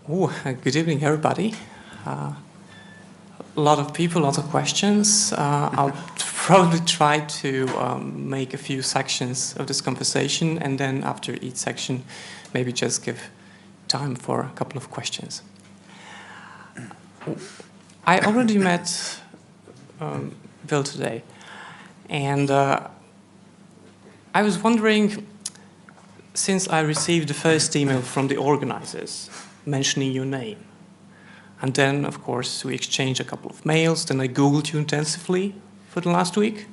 Good evening, everybody. A lot of people, lots of questions. I'll probably try to make a few sections of this conversation, and then after each section, maybe just give time for a couple of questions. I already met Bill today, and I was wondering, since I received the first email from the organizers mentioning your name, and then, of course, we exchanged a couple of mails, then I Googled you intensively for the last week,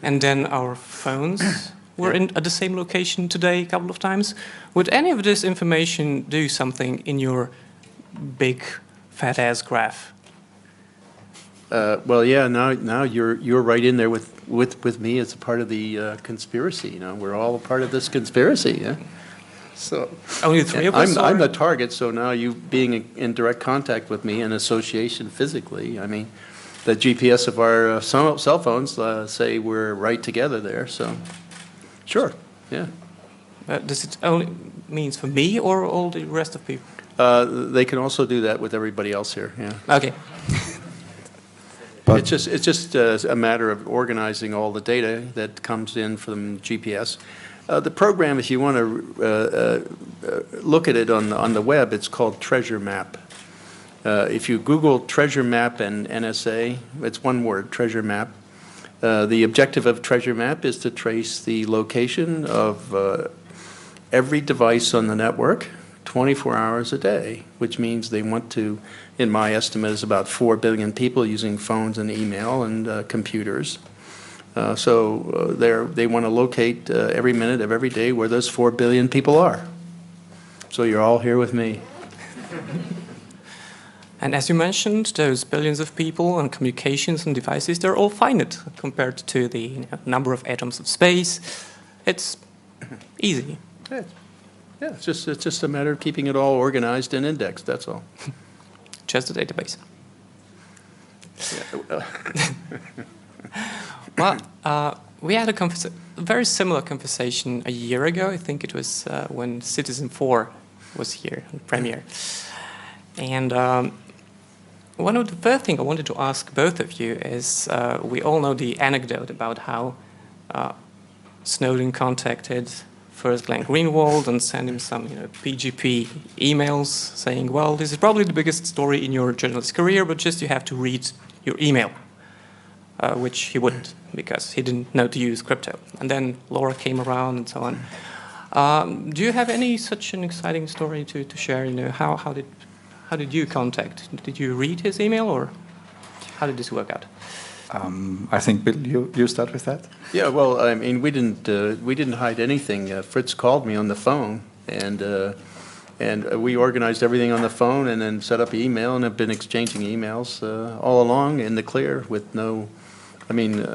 and then our phones were at the same location today a couple of times. Would any of this information do something in your big fat-ass graph? Well, yeah. Now you're right in there with me as a part of the conspiracy. You know, we're all a part of this conspiracy. Yeah. So only three of us. I'm the target. So now you being in direct contact with me in association physically. I mean, the GPS of our cell phones say we're right together there. So sure. Yeah. Does it only means for me or all the rest of people? They can also do that with everybody else here. Yeah. Okay. But it's just a matter of organizing all the data that comes in from GPS. The program, if you want to look at it on the web, it's called Treasure Map. If you Google Treasure Map and NSA, it's one word, Treasure Map. The objective of Treasure Map is to trace the location of every device on the network 24 hours a day, which means they want to, in my estimate, is about 4 billion people using phones and email and computers. They want to locate every minute of every day where those 4 billion people are. So you're all here with me. And as you mentioned, those billions of people and communications and devices, they're all finite compared to the number of atoms of space. It's easy. Yeah, it's just a matter of keeping it all organized and indexed, that's all. Just a database. Yeah. Well, we had a very similar conversation a year ago. I think it was when Citizen 4 was here, in premiere. And one of the first things I wanted to ask both of you is, we all know the anecdote about how Snowden contacted first Glenn Greenwald and sent him some PGP emails saying, well, this is probably the biggest story in your journalist career, but just you have to read your email. Which he wouldn't, because he didn't know to use crypto. And then Laura came around and so on. Do you have any such an exciting story to share? How did you contact? Did you read his email, or how did this work out? I think, Bill, you start with that. Yeah, well, I mean, we didn't hide anything. Fritz called me on the phone, and we organized everything on the phone, and then set up email, and have been exchanging emails all along in the clear with no. I mean,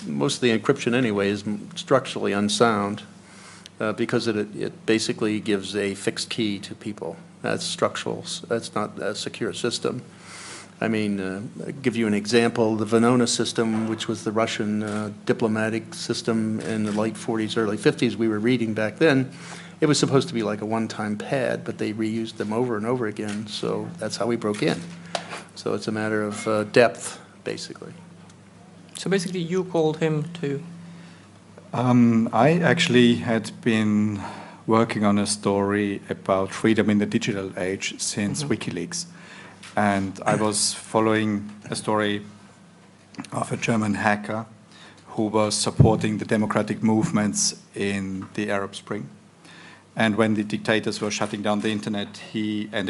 most of the encryption anyway is structurally unsound because it basically gives a fixed key to people. That's structural. That's not a secure system. I mean, I'll give you an example. The Venona system, which was the Russian diplomatic system in the late 40s, early 50s, we were reading back then. It was supposed to be like a one-time pad, but they reused them over and over again. So that's how we broke in. So it's a matter of depth, basically. So basically you called him to... I actually had been working on a story about freedom in the digital age since WikiLeaks. And I was following a story of a German hacker who was supporting the democratic movements in the Arab Spring. And when the dictators were shutting down the internet, he and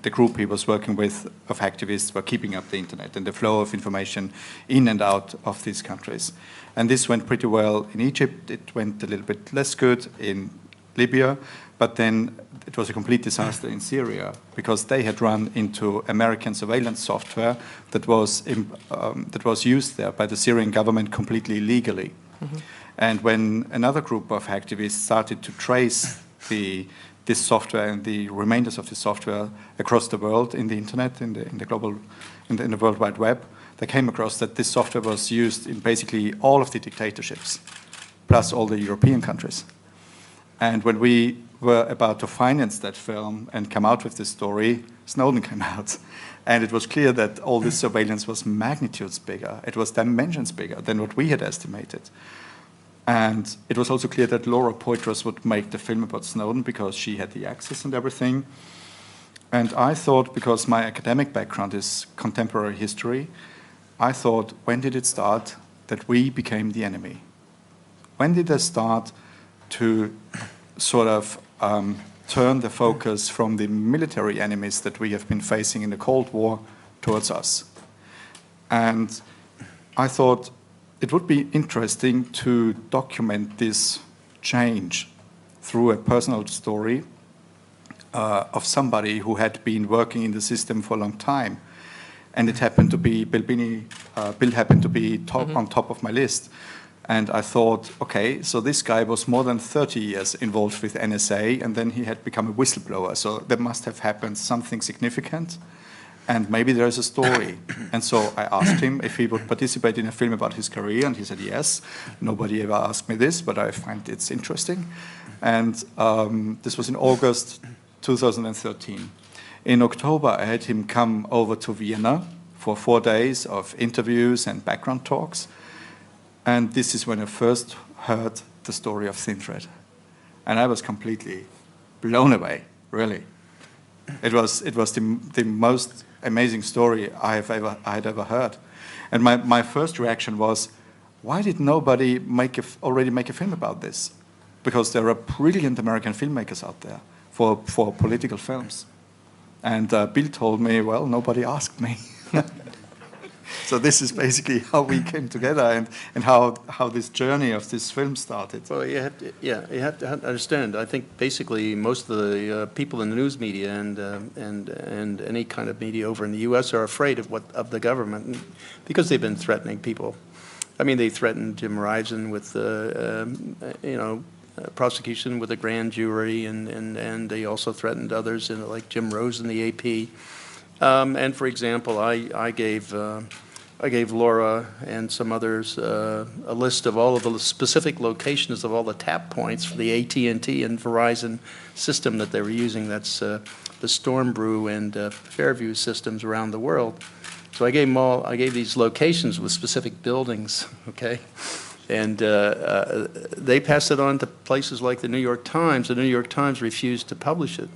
the group he was working with of activists were keeping up the internet and the flow of information in and out of these countries. And this went pretty well in Egypt. It went a little bit less good in Libya, but then it was a complete disaster in Syria because they had run into American surveillance software that was used there by the Syrian government completely illegally. Mm-hmm. And when another group of activists started to trace this software and the remainders of the software across the world in the internet, in the World Wide Web, they came across that this software was used in basically all of the dictatorships, plus all the European countries. And when we were about to finance that film and come out with this story, Snowden came out. And it was clear that all this surveillance was magnitudes bigger. It was dimensions bigger than what we had estimated. And it was also clear that Laura Poitras would make the film about Snowden because she had the access and everything. And I thought, because my academic background is contemporary history, I thought, when did it start that we became the enemy? When did they start to sort of turn the focus from the military enemies that we have been facing in the Cold War towards us? And I thought it would be interesting to document this change through a personal story of somebody who had been working in the system for a long time. And it happened to be Bill Binney. Bill happened to be on top of my list. And I thought, okay, so this guy was more than 30 years involved with NSA, and then he had become a whistleblower. So there must have happened something significant, and maybe there is a story. And so I asked him if he would participate in a film about his career, and he said yes. Nobody ever asked me this, but I find it's interesting. And this was in August 2013. In October, I had him come over to Vienna for 4 days of interviews and background talks. And this is when I first heard the story of Thin Thread. And I was completely blown away, really. It was the most amazing story I had ever heard. And my first reaction was, why did nobody already make a film about this? Because there are brilliant American filmmakers out there for political films. And Bill told me, well, nobody asked me. So this is basically how we came together and how this journey of this film started. Well, you have to understand. I think basically most of the people in the news media and any kind of media over in the U.S. are afraid of the government because they've been threatening people. I mean, they threatened Jim Risen with prosecution with a grand jury, and they also threatened others, like Jim Rose in the AP. And for example, I gave Laura and some others a list of all of the specific locations of all the tap points for the AT&T and Verizon system that they were using. That's the Stormbrew and Fairview systems around the world. So I gave these locations with specific buildings, okay? And they passed it on to places like the New York Times. The New York Times refused to publish it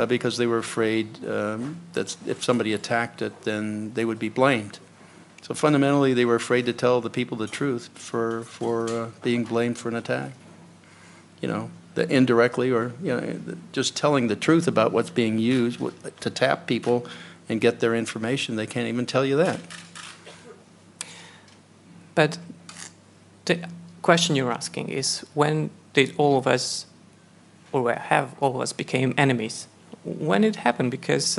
because they were afraid that if somebody attacked it, then they would be blamed. So fundamentally, they were afraid to tell the people the truth for being blamed for an attack. Indirectly, or just telling the truth about what's being used to tap people and get their information. They can't even tell you that. But the question you're asking is, when did all of us, or have all of us, became enemies? When it happened? Because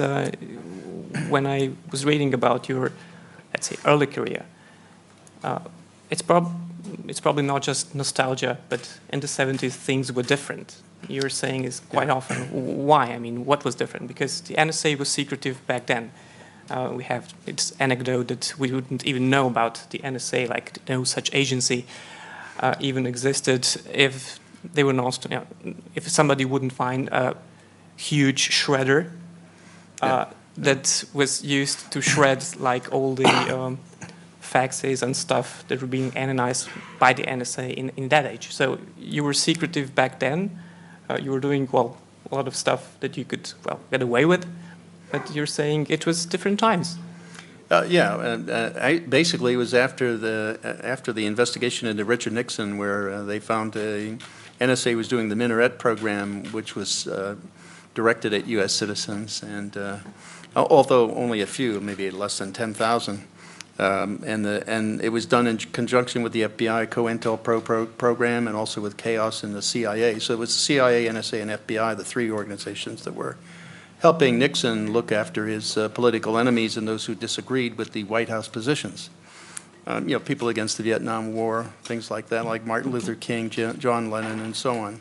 when I was reading about your, let's say, early career, it's probably not just nostalgia, but in the 70s things were different. You're saying is quite often. Why? I mean, what was different? Because the NSA was secretive back then. We have this anecdote that we wouldn't even know about the NSA, like no such agency even existed if they were not, if somebody wouldn't find a huge shredder that was used to shred like all the faxes and stuff that were being analyzed by the NSA in that age. So you were secretive back then. You were doing, well, a lot of stuff that you could, well, get away with. But you're saying it was different times. Basically, it was after the investigation into Richard Nixon, where they found NSA was doing the Minaret program, which was directed at U.S. citizens, and although only a few, maybe less than 10,000, and it was done in conjunction with the FBI COINTELPRO program, and also with Chaos and the CIA. So it was the CIA, NSA, and FBI, the three organizations that were helping Nixon look after his political enemies and those who disagreed with the White House positions. People against the Vietnam War, things like that, like Martin Luther King, John Lennon, and so on.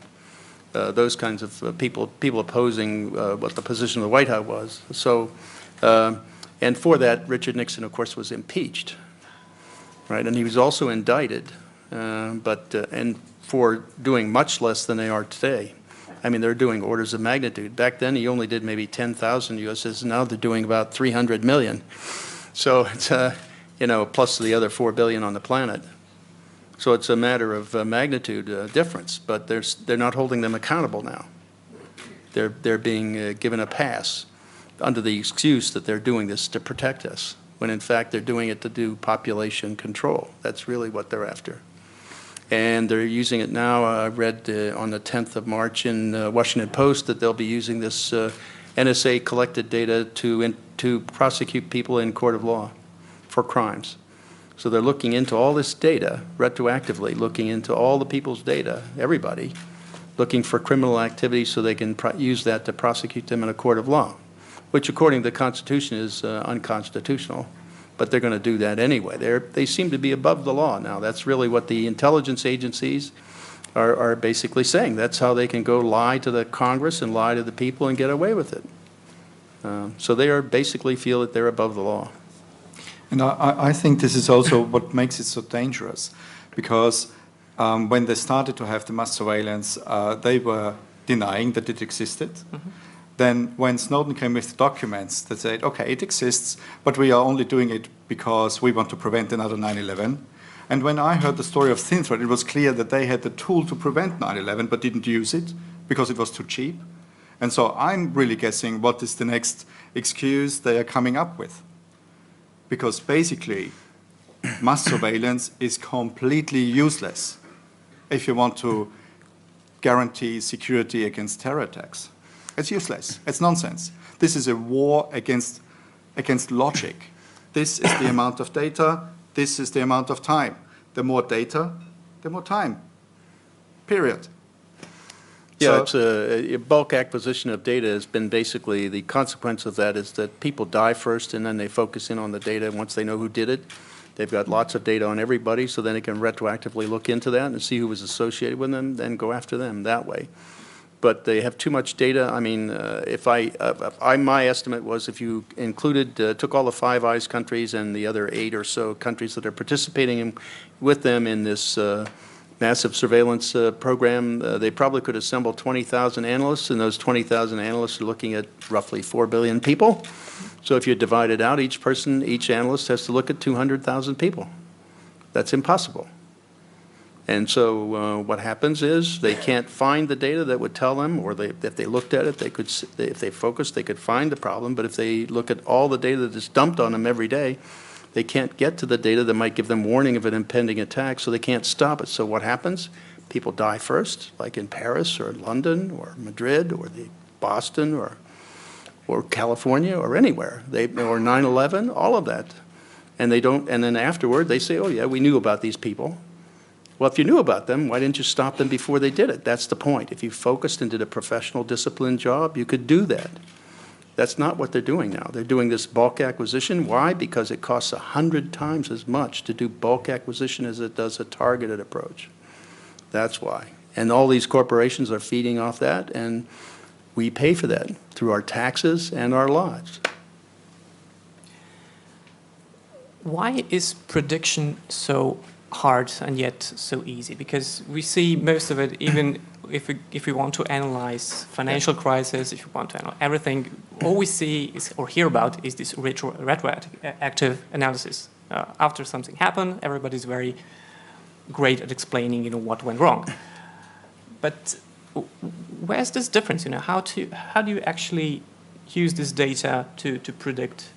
Those kinds of people opposing what the position of the White House was. So, and for that, Richard Nixon, of course, was impeached, right? And he was also indicted, and for doing much less than they are today. I mean, they're doing orders of magnitude. Back then, he only did maybe 10,000 USs. Now they're doing about 300 million. So it's, you know, plus the other 4 billion on the planet. So it's a matter of magnitude difference, but they're not holding them accountable now. They're being given a pass under the excuse that they're doing this to protect us, when in fact they're doing it to do population control. That's really what they're after. And they're using it now. I read on the 10th of March in Washington Post that they'll be using this NSA collected data to prosecute people in court of law for crimes. So they're looking into all this data, retroactively looking into all the people's data, everybody, looking for criminal activity so they can use that to prosecute them in a court of law, which according to the Constitution is unconstitutional. But they're going to do that anyway. They seem to be above the law now. That's really what the intelligence agencies are basically saying. That's how they can go lie to the Congress and lie to the people and get away with it. So they are basically feel that they're above the law. And I think this is also what makes it so dangerous, because when they started to have the mass surveillance, they were denying that it existed. Mm-hmm. Then when Snowden came with the documents that said, okay, it exists, but we are only doing it because we want to prevent another 9/11. And when I heard the story of ThinThread, it was clear that they had the tool to prevent 9/11, but didn't use it because it was too cheap. And so I'm really guessing what is the next excuse they are coming up with. Because basically, mass surveillance is completely useless if you want to guarantee security against terror attacks. It's useless. It's nonsense. This is a war against logic. This is the amount of data. This is the amount of time. The more data, the more time. Period. Yeah, it's a bulk acquisition of data has been basically the consequence of that is that people die first and then they focus in on the data once they know who did it. They've got lots of data on everybody, so then they can retroactively look into that and see who was associated with them, then go after them that way. But they have too much data. I mean, my estimate was if you included, took all the Five Eyes countries and the other 8 or so countries that are participating with them in this massive surveillance program, they probably could assemble 20,000 analysts, and those 20,000 analysts are looking at roughly 4 billion people. So if you divide it out, each analyst has to look at 200,000 people. That's impossible. And so what happens is they can't find the data that would tell them, or if they looked at it, if they focused, they could find the problem. But if they look at all the data that is dumped on them every day, they can't get to the data that might give them warning of an impending attack, so they can't stop it. So what happens? People die first, like in Paris or London or Madrid or Boston or California or anywhere. Or 9/11, all of that. And they don't. And then afterward, they say, "Oh yeah, we knew about these people." Well, if you knew about them, why didn't you stop them before they did it? That's the point. If you focused and did a professional, disciplined job, you could do that. That's not what they're doing now. They're doing this bulk acquisition. Why? Because it costs 100 times as much to do bulk acquisition as it does a targeted approach. That's why. And all these corporations are feeding off that, and we pay for that through our taxes and our lives. Why is prediction so hard and yet so easy? Because we see most of it, even if we want to analyze financial crisis, if you want to analyze everything, all we see is, or hear about is this retroactive analysis. After something happened, everybody's very great at explaining, what went wrong. But where's this difference? How do you actually use this data to predict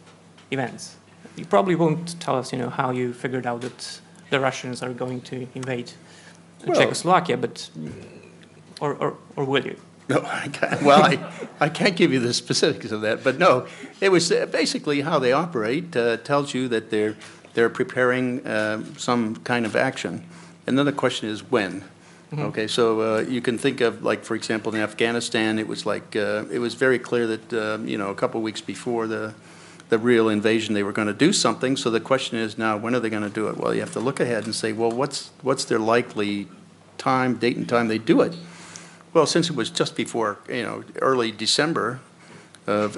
events? You probably won't tell us, how you figured out that the Russians are going to invade Czechoslovakia, but or will you? No, I can't. Well, I can't give you the specifics of that, but no, it was basically how they operate tells you that they're preparing some kind of action, and then the question is when. Mm-hmm. Okay, so you can think of, like, for example, in Afghanistan, it was like it was very clear that a couple of weeks before the real invasion, they were going to do something. So the question is now, when are they going to do it? Well, you have to look ahead and say, well, what's their likely date and time they do it? Well, since it was just before, early December, of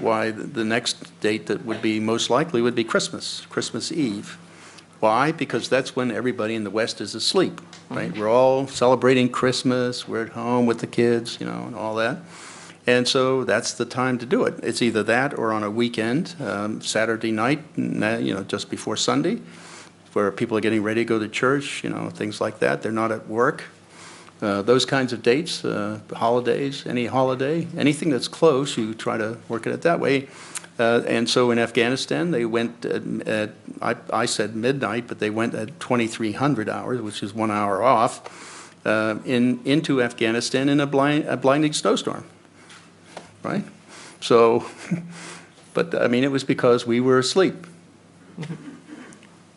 why the next date that would be most likely would be Christmas Eve. Why? Because that's when everybody in the West is asleep, right? We're all celebrating Christmas, we're at home with the kids, you know, and all that. And so that's the time to do it. It's either that or on a weekend, Saturday night, you know, just before Sunday, where people are getting ready to go to church, you know, things like that. They're not at work. Those kinds of dates, holidays, any holiday, anything that's close, you try to work at it that way. And so in Afghanistan, they went at I said midnight, but they went at 2300 hours, which is 1 hour off, into Afghanistan in a blinding snowstorm, right? So, but I mean, it was because we were asleep.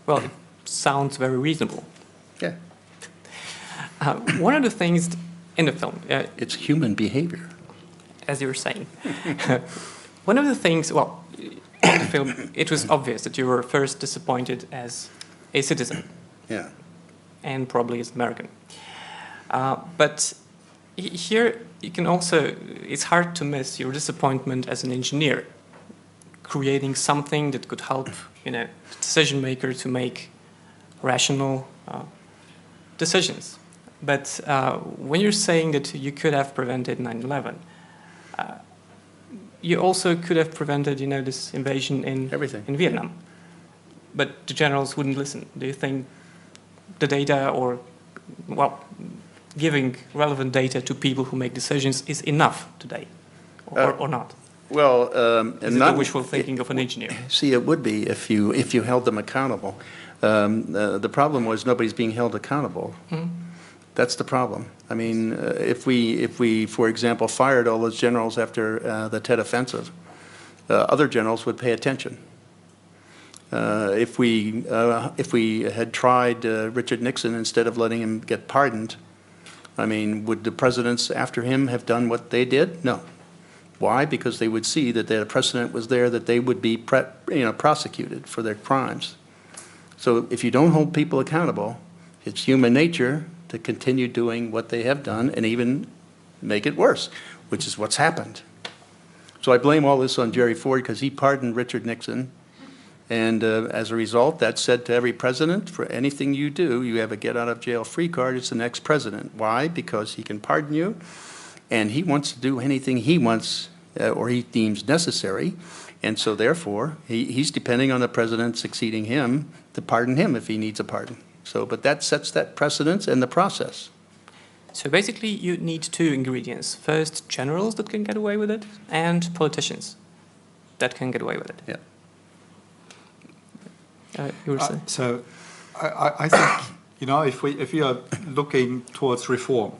Well, it sounds very reasonable. Yeah. One of the things in the film, It's human behavior. as you were saying, one of the things, well, in the film, it was obvious that you were first disappointed as a citizen, Yeah. and probably as American. But here, you can also, it's hard to miss your disappointment as an engineer, creating something that could help, you know, the decision maker to make rational decisions. But when you're saying that you could have prevented 9/11, you also could have prevented, you know, this invasion in Vietnam. But the generals wouldn't listen. Do you think the data, or, well, giving relevant data to people who make decisions is enough today, or not? Well, Is it the wishful thinking of an engineer? See, it would be if you held them accountable. The problem was nobody's being held accountable. Mm-hmm. That's the problem. I mean, if we, for example, fired all those generals after the Tet Offensive, other generals would pay attention. If we had tried Richard Nixon instead of letting him get pardoned, I mean, would the presidents after him have done what they did? No. Why? Because they would see that the precedent was there that they would be prosecuted for their crimes. So if you don't hold people accountable, it's human nature to continue doing what they have done and even make it worse, which is what's happened. So I blame all this on Jerry Ford because he pardoned Richard Nixon. And as a result, that said to every president, for anything you do, you have a get-out-of-jail-free card. It's the next president. Why? Because he can pardon you, and he wants to do anything he wants or he deems necessary. And so therefore, he's depending on the president succeeding him to pardon him if he needs a pardon. So, but that sets that precedence and the process. So basically, you need two ingredients. First, generals that can get away with it, and politicians that can get away with it. Yeah. You were saying? So I think, you know, if we are looking towards reform,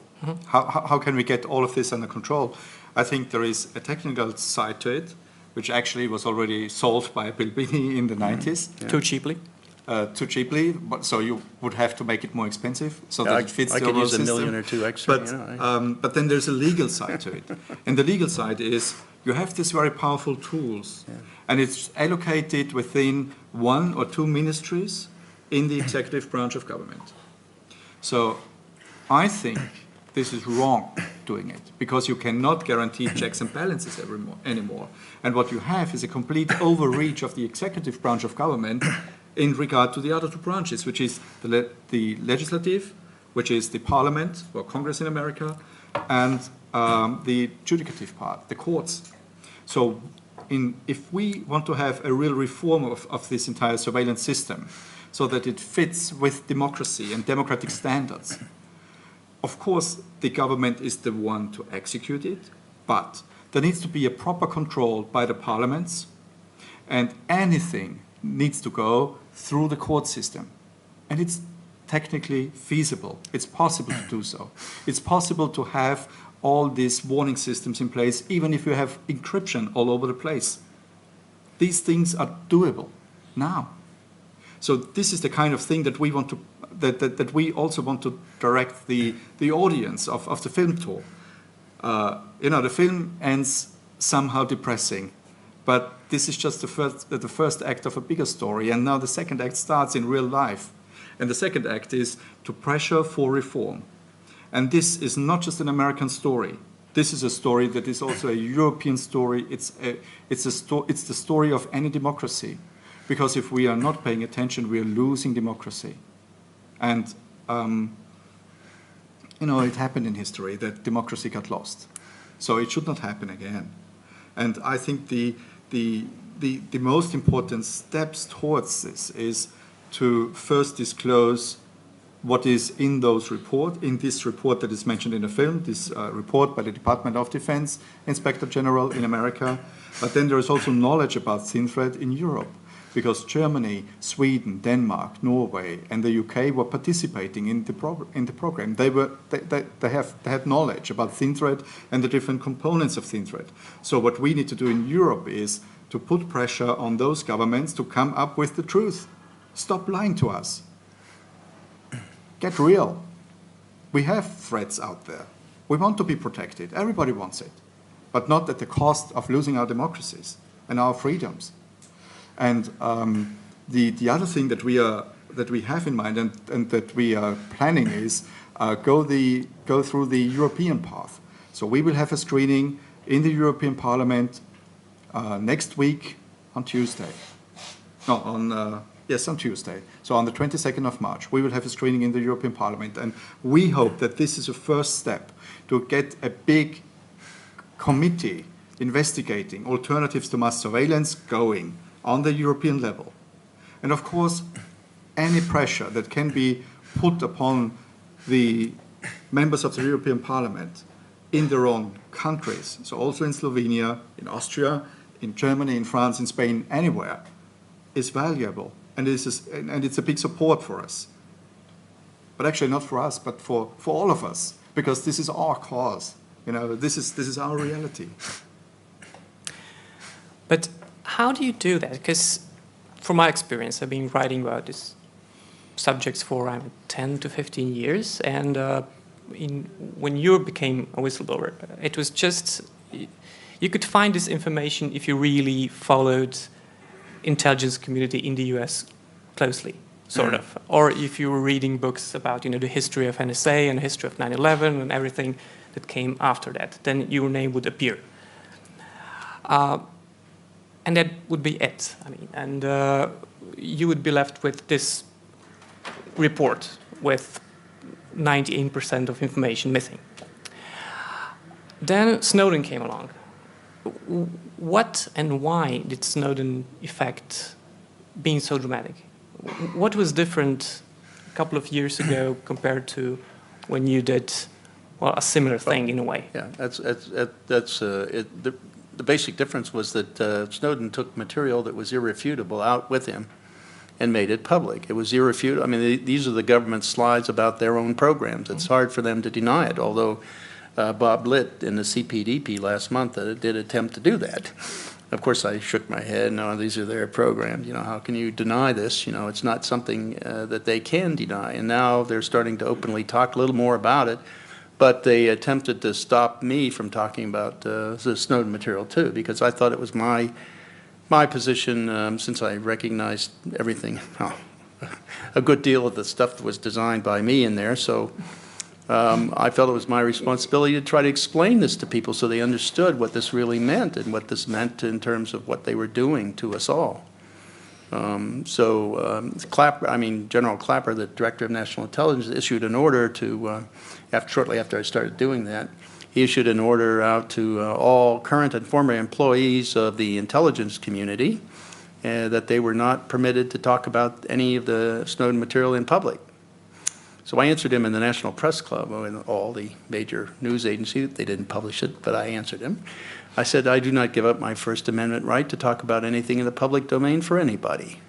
how can we get all of this under control? I think there is a technical side to it, which actually was already solved by Billom Binneyem in the 90s. Yeah. Too cheaply? Too cheaply, but so you would have to make it more expensive so that it fits the overall I could use $1 million or $2 million extra. But, you know, but then there's a legal side to it. And the legal side is you have these very powerful tools, and it's allocated within 1 or 2 ministries in the executive branch of government. So I think this is wrong doing it, because you cannot guarantee checks and balances anymore. And what you have is a complete overreach of the executive branch of government in regard to the other 2 branches, which is the legislative, which is the parliament, or Congress in America, and the judicative part, the courts. So if we want to have a real reform of this entire surveillance system, so that it fits with democracy and democratic standards, of course, the government is the one to execute it, but there needs to be a proper control by the parliaments, and anything needs to go through the court system. And it's technically feasible. It's possible to do so. It's possible to have all these warning systems in place, even if you have encryption all over the place. These things are doable now. So this is the kind of thing that we want to, that we also want to direct the audience of the film tour. You know, the film ends somehow depressing, but this is just the first act of a bigger story, and now the second act starts in real life. And the second act is to pressure for reform. And this is not just an American story. This is a story that is also a European story. It's the story of any democracy. Because if we are not paying attention, we are losing democracy. And, you know, it happened in history that democracy got lost. So it should not happen again. And I think the most important steps towards this is to first disclose what is in this report that is mentioned in the film, this report by the Department of Defense Inspector General in America. But then there is also knowledge about thin thread in Europe, because Germany, Sweden, Denmark, Norway, and the UK were participating in the program. They had knowledge about thin thread and the different components of thin thread. So what we need to do in Europe is to put pressure on those governments to come up with the truth. Stop lying to us. Get real. We have threats out there. We want to be protected. Everybody wants it, but not at the cost of losing our democracies and our freedoms. And the other thing that we have in mind and that we are planning is go through the European path. So we will have a screening in the European Parliament next week on Tuesday. No, on Tuesday. So on the 22nd of March, we will have a screening in the European Parliament, and we hope that this is a first step to get a big committee investigating alternatives to mass surveillance going on the European level. And of course, any pressure that can be put upon the members of the European Parliament in their own countries, so also in Slovenia, in Austria, in Germany, in France, in Spain, anywhere, is valuable. And it's a big support for us. But actually not for us, but for all of us, because this is our cause. You know, this is our reality. But how do you do that? Because from my experience, I've been writing about these subjects for around 10 to 15 years. And when you became a whistleblower, it was just, you could find this information if you really followed intelligence community in the US closely, sort of. Or if you were reading books about, you know, the history of NSA and the history of 9/11 and everything that came after that, then your name would appear. And that would be it. I mean, and you would be left with this report with 98% of information missing. Then Snowden came along. What and why did Snowden effect being so dramatic? What was different a couple of years ago compared to when you did, well, a similar thing in a way? Yeah, the basic difference was that Snowden took material that was irrefutable out with him and made it public. It was irrefutable. I mean, these are the government's slides about their own programs. It's hard for them to deny it, although Bob Litt in the CPDP last month did attempt to do that. Of course, I shook my head. No, these are their programs. You know, how can you deny this? You know, it's not something that they can deny. And now they're starting to openly talk a little more about it. But they attempted to stop me from talking about the Snowden material too, because I thought it was my position, since I recognized everything, a good deal of the stuff that was designed by me in there. So I felt it was my responsibility to try to explain this to people so they understood what this really meant and what this meant in terms of what they were doing to us all. General Clapper, the Director of National Intelligence, issued an order to, shortly after I started doing that, he issued an order out to all current and former employees of the intelligence community that they were not permitted to talk about any of the Snowden material in public. So I answered him in the National Press Club, in all the major news agencies. They didn't publish it, but I answered him. I said, I do not give up my First Amendment right to talk about anything in the public domain for anybody.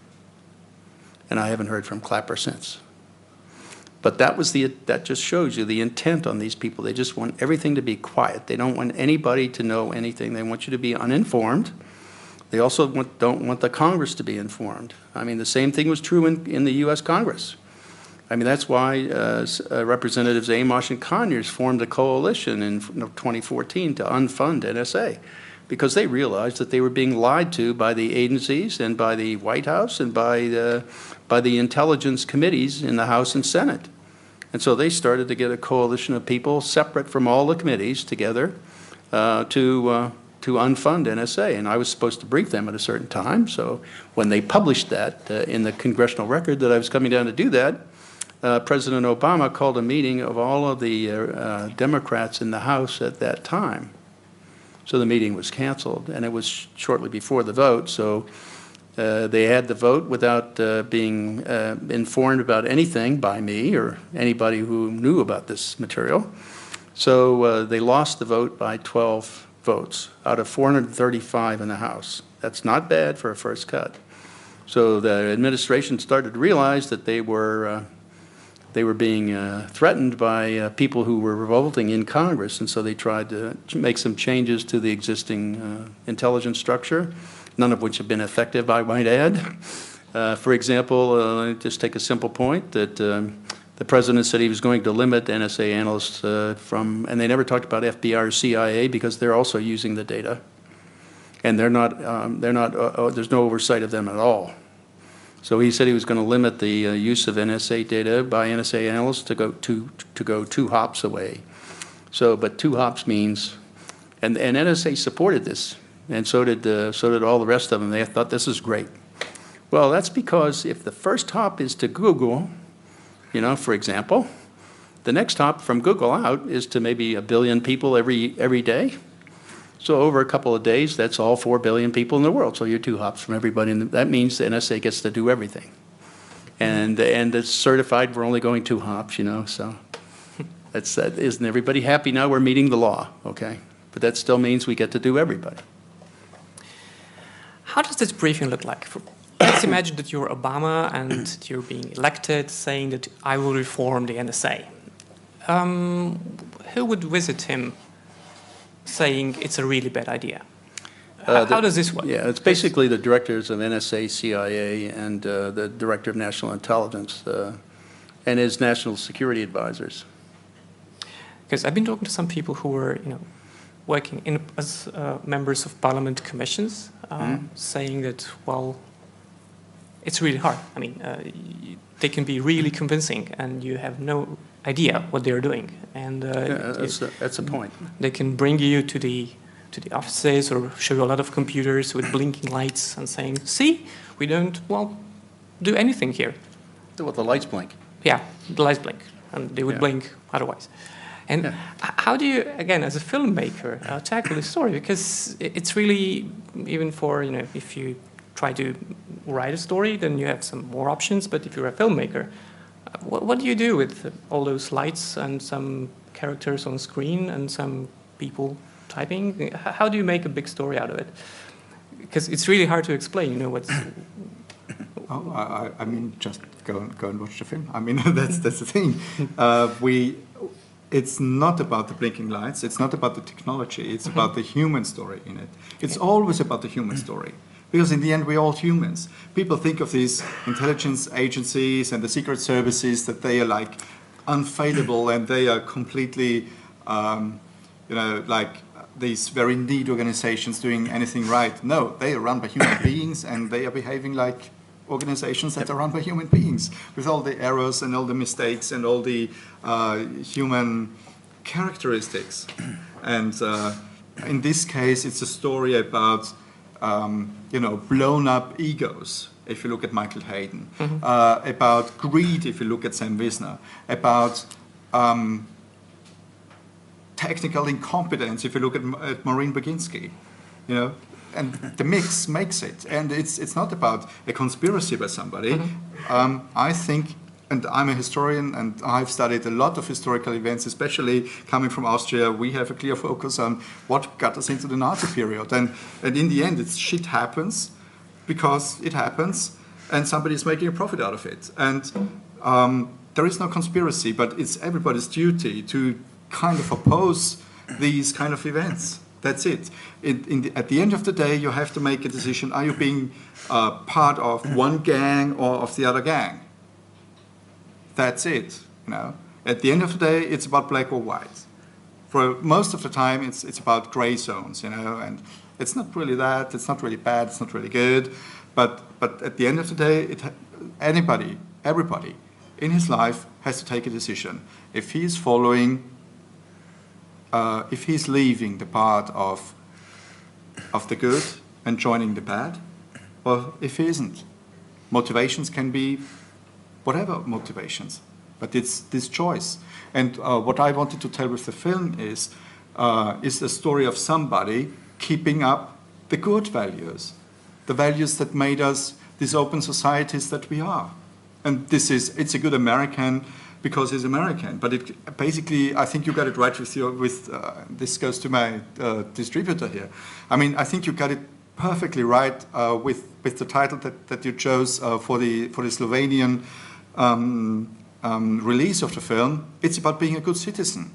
And I haven't heard from Clapper since. But that just shows you the intent on these people. They just want everything to be quiet. They don't want anybody to know anything. They want you to be uninformed. They also don't want the Congress to be informed. I mean, the same thing was true in the U.S. Congress. I mean, that's why Representatives Amos and Conyers formed a coalition in 2014 to unfund NSA, because they realized that they were being lied to by the agencies and by the White House and by the intelligence committees in the House and Senate. And so they started to get a coalition of people separate from all the committees together to to unfund NSA, and I was supposed to brief them at a certain time. So when they published that in the congressional record that I was coming down to do that, President Obama called a meeting of all of the Democrats in the House at that time. So the meeting was canceled, and it was shortly before the vote. So they had the vote without being informed about anything by me or anybody who knew about this material. So they lost the vote by 12 votes out of 435 in the House. That's not bad for a first cut. So the administration started to realize that they were being threatened by people who were revolting in Congress, and so they tried to make some changes to the existing intelligence structure, none of which have been effective, I might add. For example, let me just take a simple point, that the president said he was going to limit NSA analysts from, and they never talked about FBI or CIA because they're also using the data, and there's no oversight of them at all. So he said he was going to limit the use of NSA data by NSA analysts to go 2 hops away. So, but 2 hops means, and NSA supported this, and so did all the rest of them. They thought this is great. Well, that's because if the first hop is to Google, you know, for example, the next hop from Google out is to maybe 1 billion people every day. So over a couple of days, that's all 4 billion people in the world. So you're 2 hops from everybody. That means the NSA gets to do everything. And it's certified we're only going 2 hops, you know. So isn't everybody happy now? We're meeting the law, okay? But that still means we get to do everybody. How does this briefing look like? Let's imagine that you're Obama and you're being elected, saying that I will reform the NSA. Who would visit him saying it's a really bad idea? How does this work? Yeah, it's basically the directors of NSA, CIA, and the director of national intelligence and his national security advisors. Because I've been talking to some people who were, you know, working as members of parliament commissions, saying that, well, it's really hard. I mean, they can be really convincing, and you have no idea what they're doing. And that's the point. They can bring you to the offices or show you a lot of computers with blinking lights and saying, "See, we don't do anything here." Well, the lights blink. Yeah, the lights blink, and they would blink otherwise. And how do you, again, as a filmmaker, tackle this story? Because it's really, even for, you know, if you try to write a story, then you have some more options. But if you're a filmmaker, what do you do with all those lights and some characters on screen and some people typing? How do you make a big story out of it? Because it's really hard to explain, you know, what's... I mean, just go and watch the film. I mean, that's the thing. It's not about the blinking lights. It's not about the technology. It's about the human story in it. It's always about the human story. Because in the end, we're all humans. People think of these intelligence agencies and the secret services that they are like unfailable and they are completely, you know, like these very neat organizations doing anything right. No, they are run by human beings and they are behaving like organizations that are run by human beings with all the errors and all the mistakes and all the human characteristics. And in this case, it's a story about you know, blown up egos, if you look at Michael Hayden, about greed, if you look at Sam Wisner, about technical incompetence, if you look at Maureen Baginski, you know, and the mix makes it. And it's not about a conspiracy by somebody. I think, and I'm a historian, and I've studied a lot of historical events, especially coming from Austria. We have a clear focus on what got us into the Nazi period. And in the end, shit happens because it happens, and somebody's making a profit out of it. And there is no conspiracy, but it's everybody's duty to kind of oppose these kind of events. That's it. At the end of the day, you have to make a decision. Are you being part of one gang or of the other gang? That's it. You know? At the end of the day, it's about black or white. For most of the time, it's about gray zones, you know, and it's not really that, it's not really bad, it's not really good, but at the end of the day, everybody in his life has to take a decision. If he's following, if he's leaving the path of of the good and joining the bad, or if he isn't. Motivations can be whatever motivations, but it's this choice. And what I wanted to tell with the film is the story of somebody keeping up the good values, the values that made us these open societies that we are. And it's a good American because he's American. But it basically, I think you got it right with this goes to my distributor here. I mean, I think you got it perfectly right with the title that you chose for the Slovenian release of the film. It's about being a good citizen.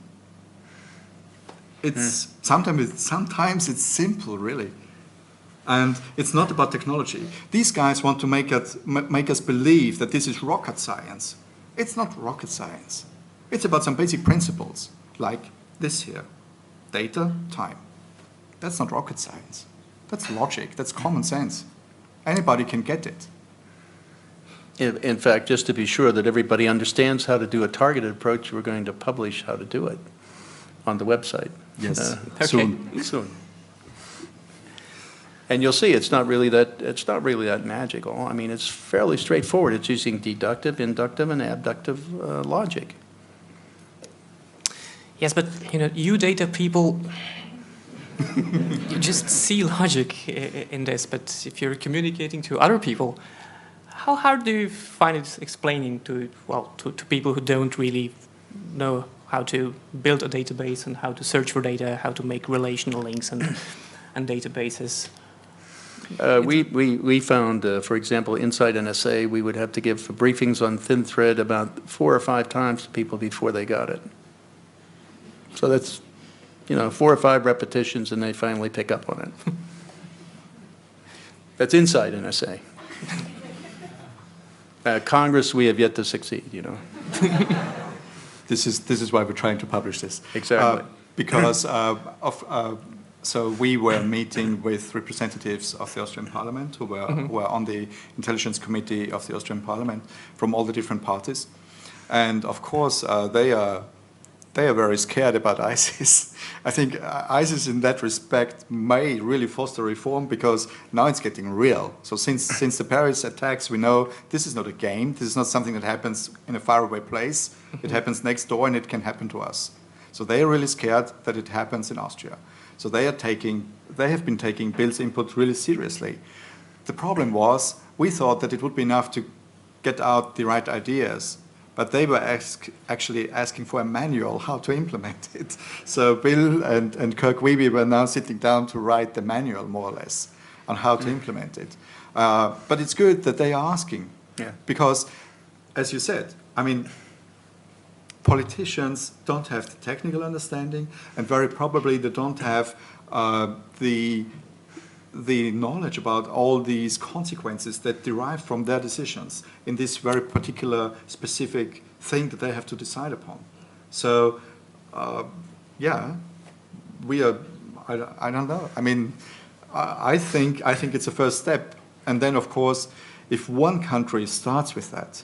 It's sometimes it's simple, really. And it's not about technology. These guys want to make us believe that this is rocket science. It's not rocket science. It's about some basic principles, like this here. Data, time. That's not rocket science. That's logic. That's common sense. Anybody can get it. In fact, just to be sure that everybody understands how to do a targeted approach, we're going to publish how to do it on the website. Yes, soon. And you'll see it's not really that magical. I mean, it's fairly straightforward. It's using deductive, inductive, and abductive logic. Yes, but you data people, you just see logic in this. But if you're communicating to other people, how hard do you find it explaining to people who don't really know how to build a database and how to search for data, how to make relational links and databases? We found, for example, inside NSA, we would have to give briefings on thin thread about 4 or 5 times to people before they got it. So that's, 4 or 5 repetitions, and they finally pick up on it. That's inside NSA. Congress, we have yet to succeed, This is why we're trying to publish this. Exactly. Because so we were meeting with representatives of the Austrian Parliament who were on the Intelligence Committee of the Austrian Parliament from all the different parties. And of course, they are very scared about ISIS. I think ISIS in that respect may really foster reform because now it's getting real. So since the Paris attacks, we know this is not a game. This is not something that happens in a faraway place. It happens next door and it can happen to us. So they are really scared that it happens in Austria. So they have been taking Bill's input really seriously. The problem was, we thought that it would be enough to get out the right ideas, but they were actually asking for a manual how to implement it. So Bill and Kirk Wiebe were now sitting down to write the manual, more or less, on how to implement it. But it's good that they are asking, because, as you said, I mean, politicians don't have the technical understanding, and very probably they don't have the knowledge about all these consequences that derive from their decisions in this very particular specific thing that they have to decide upon. So, we are. I don't know. I mean, I think it's a first step, and then of course, if one country starts with that,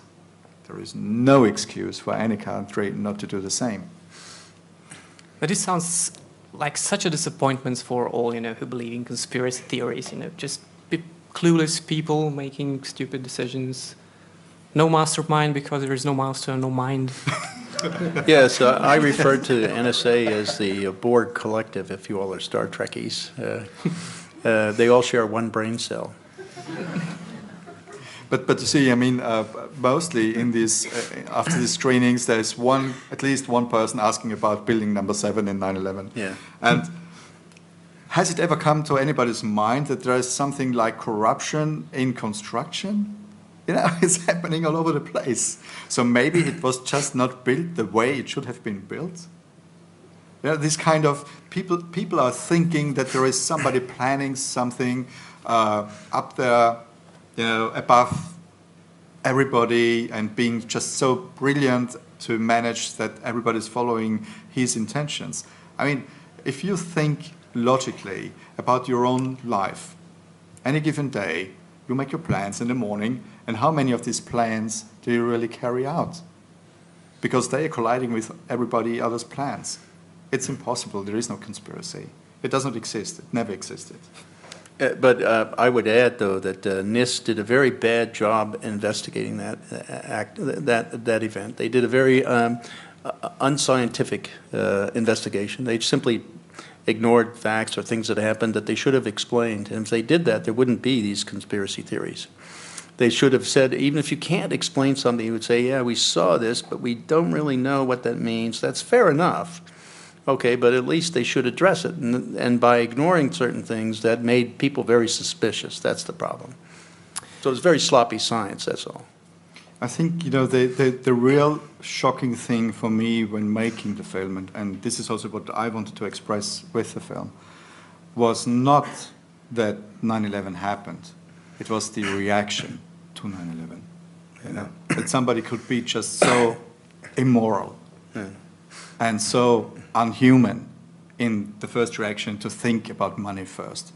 there is no excuse for any country not to do the same. But it sounds like such a disappointment for all, who believe in conspiracy theories, just clueless people making stupid decisions. No mastermind because there is no master, no mind. Yes, I refer to NSA as the Borg collective, if you all are Star Trekkies. They all share one brain cell. But you see, I mean, mostly in these after these screenings, there's at least one person asking about building number 7 in 9/11. Yeah. And has it ever come to anybody's mind that there is something like corruption in construction? It's happening all over the place. So maybe it was just not built the way it should have been built. This kind of people are thinking that there is somebody planning something up there, above everybody and being just so brilliant to manage that everybody's following his intentions. I mean, if you think logically about your own life, any given day, you make your plans in the morning, and how many of these plans do you really carry out? Because they are colliding with everybody else's plans. It's impossible. There is no conspiracy. It does not exist. It never existed. But I would add, though, that NIST did a very bad job investigating that event. They did a very unscientific investigation. They simply ignored facts or things that happened that they should have explained. And if they did that, there wouldn't be these conspiracy theories. They should have said, even if you can't explain something, you would say, yeah, we saw this, but we don't really know what that means. That's fair enough. Okay, but at least they should address it. And by ignoring certain things, that made people very suspicious. That's the problem. So it's very sloppy science, that's all. I think, you know, the real shocking thing for me when making the film, and this is also what I wanted to express with the film, was not that 9/11 happened. It was the reaction to 9/11. You know, that somebody could be just so immoral and so unhuman in the first reaction to think about money first.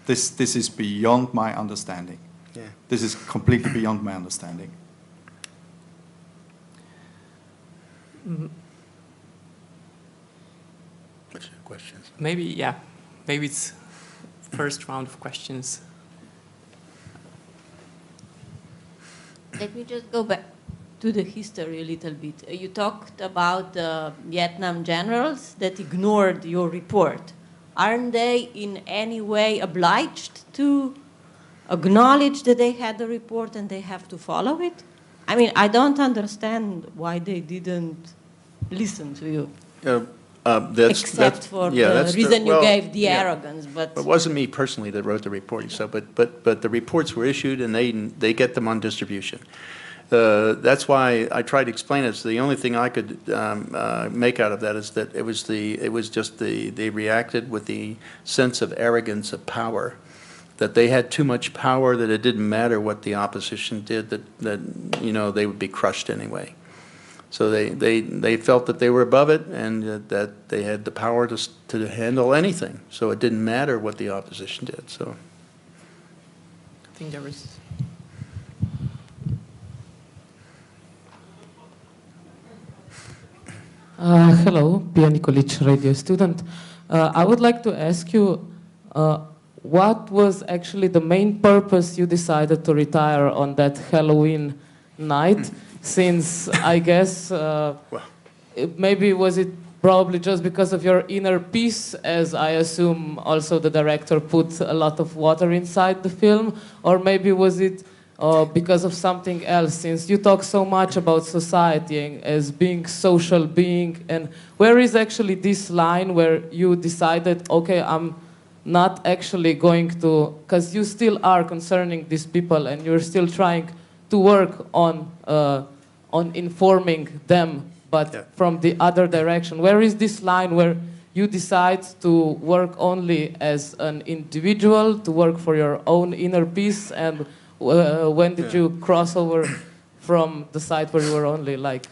This is beyond my understanding. Yeah. This is completely beyond my understanding. What's your questions? Maybe, yeah. Maybe it's first round of questions. Let me just go back to the history a little bit. You talked about the Vietnam generals that ignored your report. Aren't they in any way obliged to acknowledge that they had the report and they have to follow it? I mean, I don't understand why they didn't listen to you. Except for the reason you gave, the arrogance. But it wasn't me personally that wrote the report, so, but the reports were issued and they get them on distribution. That's why I tried to explain it. So the only thing I could make out of that is that it was just they reacted with the sense of arrogance of power, that they had too much power, that it didn't matter what the opposition did, that you know, they would be crushed anyway. So they felt that they were above it and that they had the power to handle anything. So it didn't matter what the opposition did. So I think there was... Hello, Pia Nikolic, radio student. I would like to ask you, what was actually the main purpose you decided to retire on that Halloween night? Since I guess maybe was it probably just because of your inner peace, as I assume also the director put a lot of water inside the film, or maybe was it because of something else, since you talk so much about society as being social being, and where is actually this line where you decided, okay, I'm not actually going to, because you still are concerning these people and you're still trying to work on informing them, but from the other direction. Where is this line where you decide to work only as an individual, to work for your own inner peace, and when did you cross over from the side where you were only like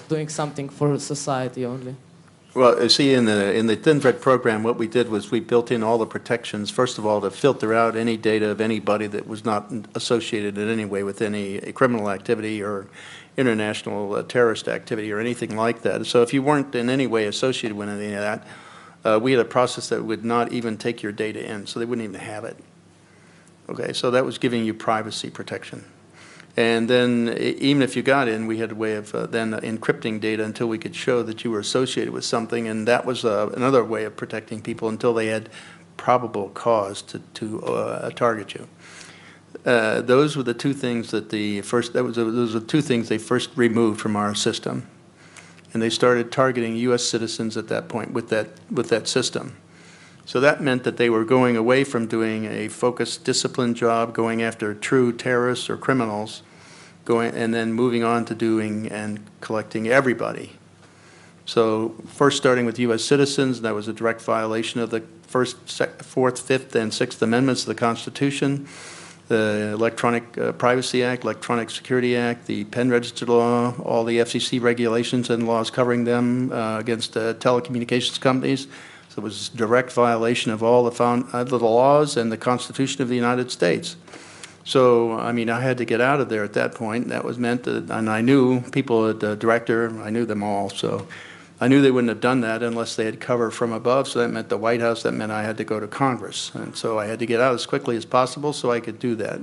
doing something for society only? well, see, in the Thin Thread program, what we did was we built in all the protections, first of all, to filter out any data of anybody that was not associated in any way with any criminal activity or international terrorist activity or anything like that. So if you weren't in any way associated with any of that, we had a process that would not even take your data in, so they wouldn't even have it. Okay, so that was giving you privacy protection. And then even if you got in, we had a way of then encrypting data until we could show that you were associated with something, and that was another way of protecting people until they had probable cause to target you. Those were the two things that those were two things they first removed from our system, and they started targeting U.S. citizens at that point with that system. So that meant that they were going away from doing a focused, disciplined job, going after true terrorists or criminals, and then moving on to doing and collecting everybody. So first starting with U.S. citizens, that was a direct violation of the First, Fourth, Fifth, and Sixth Amendments of the Constitution, the Electronic Privacy Act, Electronic Security Act, the Pen Register Law, all the FCC regulations and laws covering them against telecommunications companies. So it was a direct violation of all the laws and the Constitution of the United States. So, I mean, I had to get out of there at that point. That was meant that, and I knew people at the director, I knew them all, so I knew they wouldn't have done that unless they had cover from above, so that meant the White House, that meant I had to go to Congress. And so I had to get out as quickly as possible so I could do that.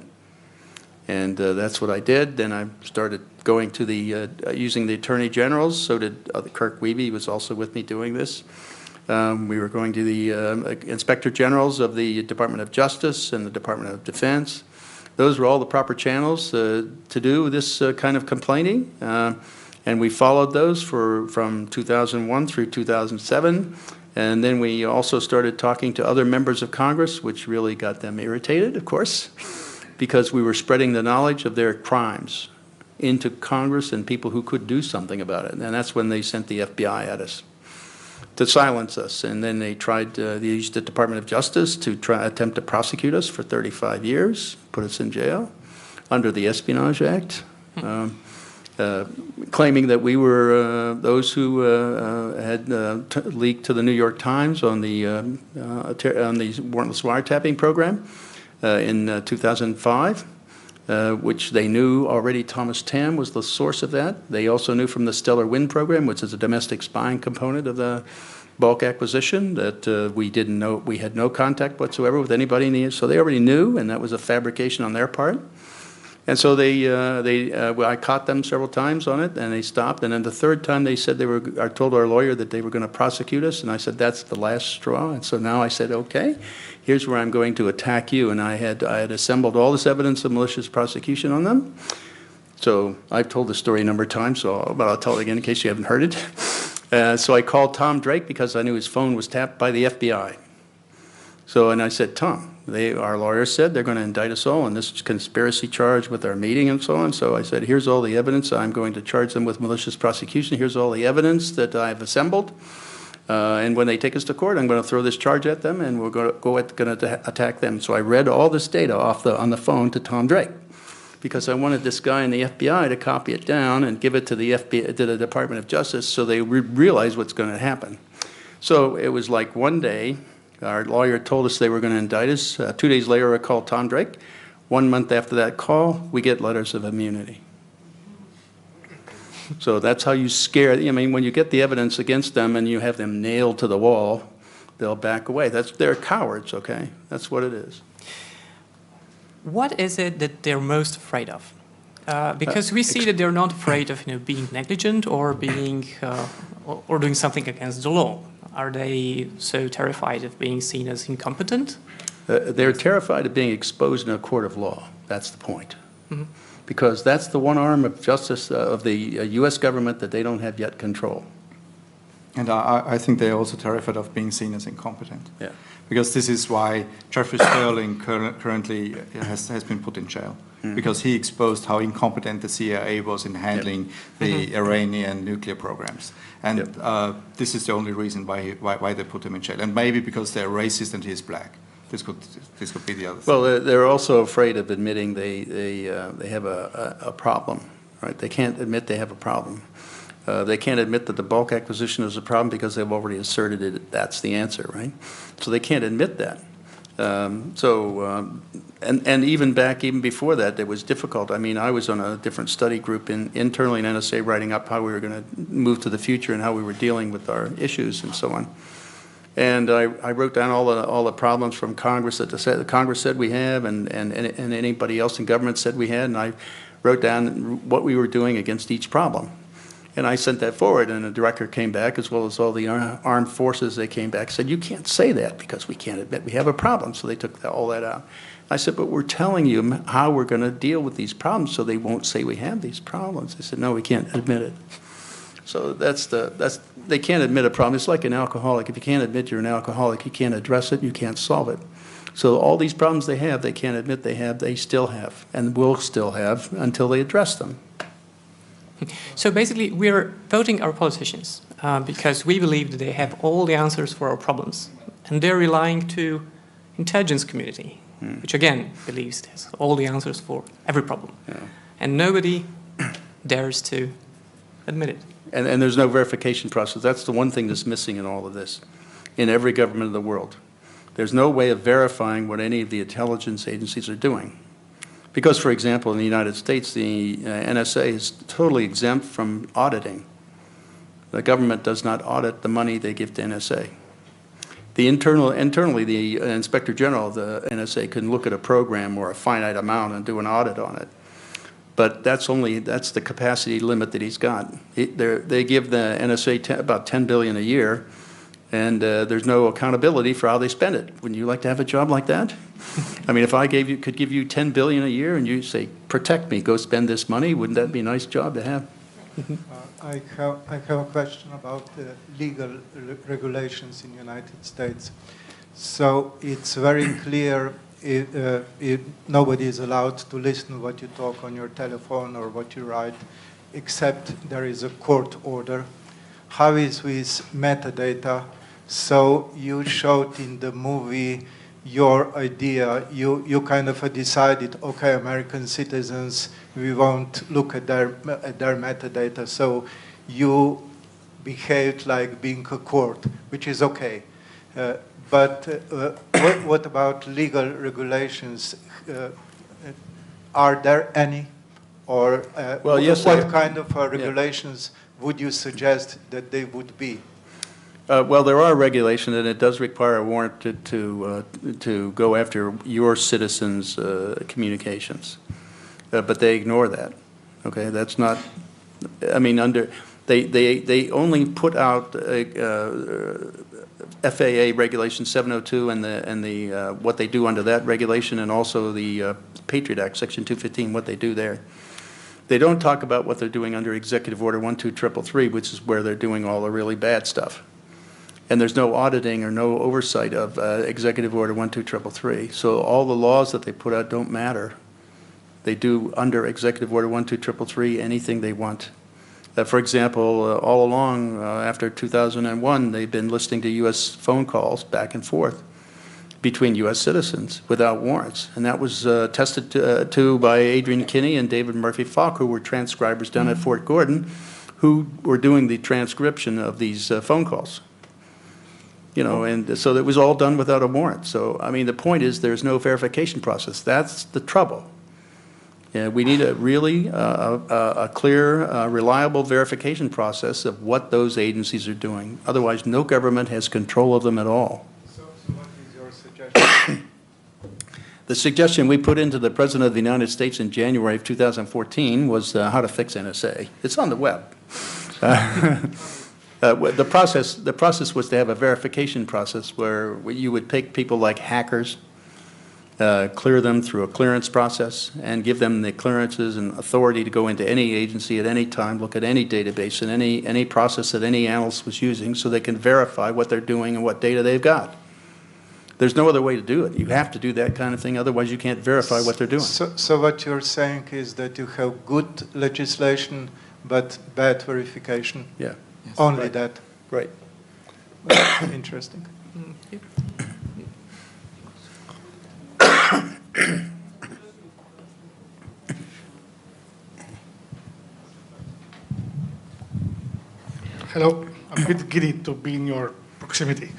And that's what I did. Then I started going to the, using the Attorney Generals, so did Kirk Wiebe was also with me doing this. We were going to the Inspector Generals of the Department of Justice and the Department of Defense. Those were all the proper channels to do this kind of complaining. And we followed those from 2001 through 2007. And then we also started talking to other members of Congress, which really got them irritated, of course, because we were spreading the knowledge of their crimes into Congress and people who could do something about it. And that's when they sent the FBI at us to silence us. And then they tried, they used the Department of Justice to attempt to prosecute us for 35 years, put us in jail under the Espionage Act, claiming that we were those who had leaked to the New York Times on the warrantless wiretapping program in 2005. Which they knew already Thomas Tam was the source of that. They also knew from the Stellar Wind program, which is a domestic spying component of the bulk acquisition, that we didn't know, we had no contact whatsoever with anybody in the, so they already knew, and that was a fabrication on their part. And so I caught them several times on it, and they stopped. And then the third time they said I told our lawyer that they were going to prosecute us, and I said, that's the last straw. And so now I said, okay, here's where I'm going to attack you. And I had assembled all this evidence of malicious prosecution on them. So I've told the story a number of times, but I'll tell it again in case you haven't heard it. So I called Tom Drake because I knew his phone was tapped by the FBI. So, and I said, Tom, our lawyers said they're going to indict us all on this conspiracy charge with our meeting and so on. So I said, here's all the evidence. I'm going to charge them with malicious prosecution. Here's all the evidence that I've assembled. And when they take us to court, I'm going to throw this charge at them, and we're going to attack them. So I read all this data on the phone to Tom Drake, because I wanted this guy in the FBI to copy it down and give it to the FBI, to the Department of Justice, so they realize what's going to happen. So it was like one day, our lawyer told us they were going to indict us. 2 days later, I called Tom Drake. 1 month after that call, we get letters of immunity. So that's how you scare. I mean, when you get the evidence against them and you have them nailed to the wall, they'll back away. They're cowards, okay? That's what it is. What is it that they're most afraid of? Because we see that they're not afraid of being negligent or being or doing something against the law. Are they so terrified of being seen as incompetent? They're terrified of being exposed in a court of law. That's the point. Mm-hmm. Because that's the one arm of justice of the U.S. government that they don't have yet control. And I think they're also terrified of being seen as incompetent. Yeah. Because this is why Jeffrey Sterling currently has been put in jail. Mm-hmm. Because he exposed how incompetent the CIA was in handling the Iranian nuclear programs. And this is the only reason why they put him in jail. And maybe because they're racist and he's black. This could be the other thing. Well, they're also afraid of admitting they have a problem, right? They can't admit they have a problem. They can't admit that the bulk acquisition is a problem because they've already asserted it. That's the answer, right? So they can't admit that. And even before that, it was difficult. I mean, I was on a different study group internally in NSA, writing up how we were going to move to the future and how we were dealing with our issues and so on. And I wrote down all the problems from Congress that the Congress said we have, and anybody else in government said we had, and I wrote down what we were doing against each problem. And I sent that forward, and the director came back, as well as all the armed forces. They came back and said, you can't say that because we can't admit we have a problem. So they took all that out. I said, but we're telling you how we're going to deal with these problems so they won't say we have these problems. They said, no, we can't admit it. So they can't admit a problem. It's like an alcoholic. If you can't admit you're an alcoholic, you can't address it, you can't solve it. So all these problems they have, they can't admit they have, they still have, and will still have until they address them. So basically, we're voting our politicians because we believe that they have all the answers for our problems. And they're relying to intelligence community, which again believes it has all the answers for every problem. Yeah. And nobody dares to admit it. And there's no verification process. That's the one thing that's missing in all of this, in every government of the world. There's no way of verifying what any of the intelligence agencies are doing. Because, for example, in the United States, the NSA is totally exempt from auditing. The government does not audit the money they give to NSA. Internally, the Inspector General of the NSA can look at a program or a finite amount and do an audit on it. But that's the capacity limit that he's got. They give the NSA about $10 billion a year, and there's no accountability for how they spend it. Wouldn't you like to have a job like that? I mean, if I could give you $10 billion a year and you say, protect me, go spend this money, wouldn't that be a nice job to have? I have a question about the legal regulations in the United States. So it's very clear nobody is allowed to listen to what you talk on your telephone or what you write, except there is a court order. How is with metadata? So you showed in the movie your idea, you kind of decided, okay, American citizens, we won't look at their metadata, so you behaved like being a court, which is okay. But what about legal regulations? Are there any? Or well, yes, what kind of regulations would you suggest that they would be? Well, there are regulations, and it does require a warrant to go after your citizens' communications, but they ignore that. Okay, that's not. I mean, they only put out FAA Regulation 702 and the what they do under that regulation, and also the Patriot Act, Section 215, what they do there. They don't talk about what they're doing under Executive Order 12333, which is where they're doing all the really bad stuff. And there's no auditing or no oversight of Executive Order 12333. So all the laws that they put out don't matter. They do under Executive Order 12333 anything they want. For example, all along after 2001, they've been listening to U.S. phone calls back and forth between U.S. citizens without warrants. And that was tested to by Adrian Kinney and David Murphy-Falk, who were transcribers down at Fort Gordon, who were doing the transcription of these phone calls. You know, and so it was all done without a warrant. So, I mean, the point is there's no verification process. That's the trouble. We need a really a clear, reliable verification process of what those agencies are doing. Otherwise, no government has control of them at all. So what is your suggestion? The suggestion we put into the President of the United States in January of 2014 was how to fix NSA. It's on the web. The process was to have a verification process where you would take people like hackers, clear them through a clearance process, and give them the clearances and authority to go into any agency at any time, look at any database and any process that any analyst was using, so they can verify what they're doing and what data they've got. There's no other way to do it. You have to do that kind of thing, otherwise you can't verify what they're doing. So what you're saying is that you have good legislation, but bad verification? Yeah. Yes. Only Right. that? Right. Interesting. Hello, I'm a bit giddy to be in your proximity,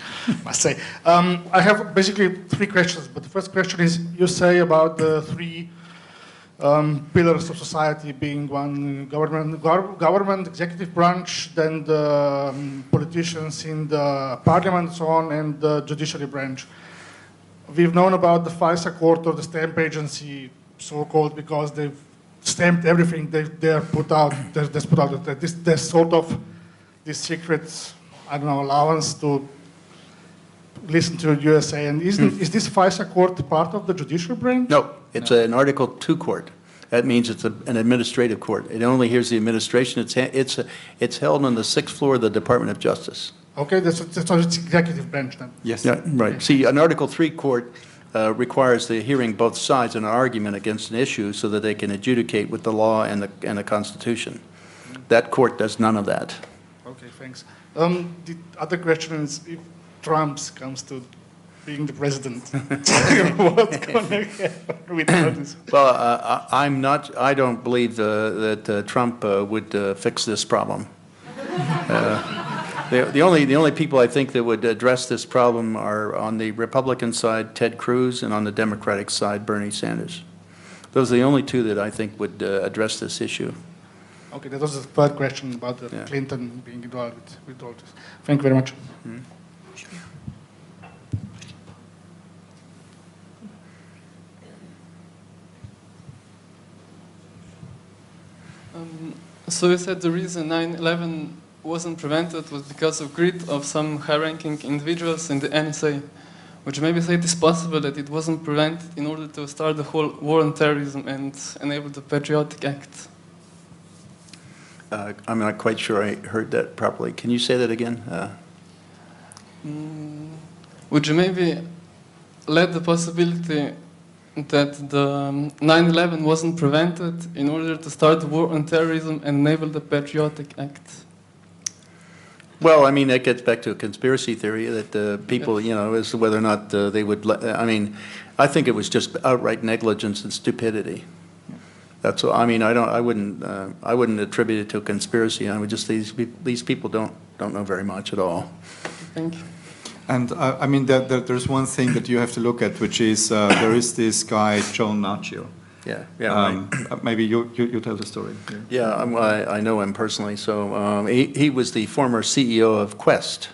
must say. I have basically three questions, but the first question is, you say about the three pillars of society being one, government, executive branch, then the politicians in the parliament and so on, and the judiciary branch. We've known about the FISA court or the stamp agency, so-called, because they've stamped everything they're put out. There's sort of this secret, I don't know, allowance to listen to USA. And is this FISA court part of the judicial branch? No, it's an Article 2 court. That means it's an administrative court. It only hears the administration. It's held on the 6th floor of the Department of Justice. Okay, that's executive branch then. Yes. Yeah, right. See, an Article 3 court requires the hearing both sides in an argument against an issue so that they can adjudicate with the law and the Constitution. That court does none of that. Okay, thanks. The other question is, if Trump comes to being the president, what's going to happen with this? Well, I don't believe that Trump would fix this problem. The only people I think that would address this problem are on the Republican side, Ted Cruz, and on the Democratic side, Bernie Sanders. Those are the only two that I think would address this issue. Okay, that was the third question about the Clinton being involved with all this. Thank you very much. Mm-hmm. So you said the reason 9/11 wasn't prevented was because of greed of some high-ranking individuals in the NSA. Would you maybe say it is possible that it wasn't prevented in order to start the whole war on terrorism and enable the Patriotic Act? I'm not quite sure I heard that properly. Can you say that again? Would you maybe let the possibility that the 9/11 wasn't prevented in order to start the war on terrorism and enable the Patriotic Act? Well, I mean, that gets back to a conspiracy theory that people, you know, as to whether or not they would. I mean, I think it was just outright negligence and stupidity. That's all. I mean, I wouldn't attribute it to a conspiracy. I would just these people don't know very much at all. Thank you. And I mean, there's one thing that you have to look at, which is there is this guy John Nacho. Yeah, right. Maybe you tell the story. Yeah, I know him personally. So he was the former CEO of Quest.